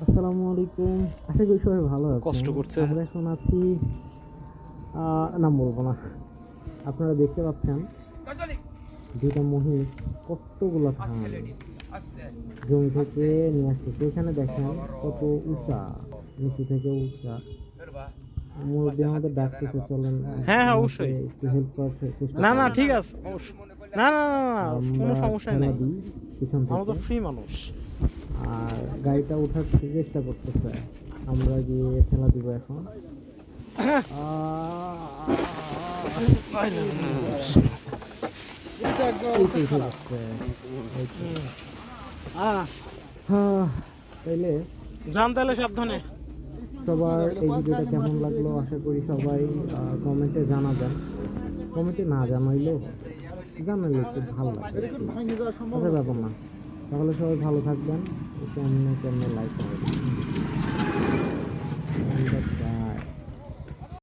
আসসালামু আলাইকুম। আশা করি সবাই ভালো আছেন। কষ্ট করছে। আমরা এখন আছি নাম বলবো না। আপনারা দেখতে পাচ্ছেন দুইটা মহিষ কতগুলো ধান জমি থেকে নিয়ে আসতেছে। এখানে দেখেন কত উঁচা, নিচু থেকে উঁচা। মুরব্বী আমাদের ডাকতেছে, চলেন হ্যাঁ, আমাকে অবশ্যই। একটু হেল্প করার চেষ্টা না না করেন। ঠিক আছে, অবশ্যই। না না না না, কোনো আমরা সমস্যা ঠেলা নেই। দিই পিছন আমরা তো থেকে, ফ্রি মানুষ। আর গাড়িটা ওঠার চেষ্টা করতেছে। আমরা গিয়ে ঠেলা দিব এখন। তাইলে যান তাহলে সাবধানে। সবার এই ভিডিওটা কেমন লাগলো আশা করি সবাই কমেন্টে জানাবেন। কমেন্টে না জানাইলেও জানাইলে খুব ভালো লাগে, আচ্ছা ব্যাপার না। তাহলে সবাই ভালো থাকবেন, কেমনে কেমনে লাইক করবেন।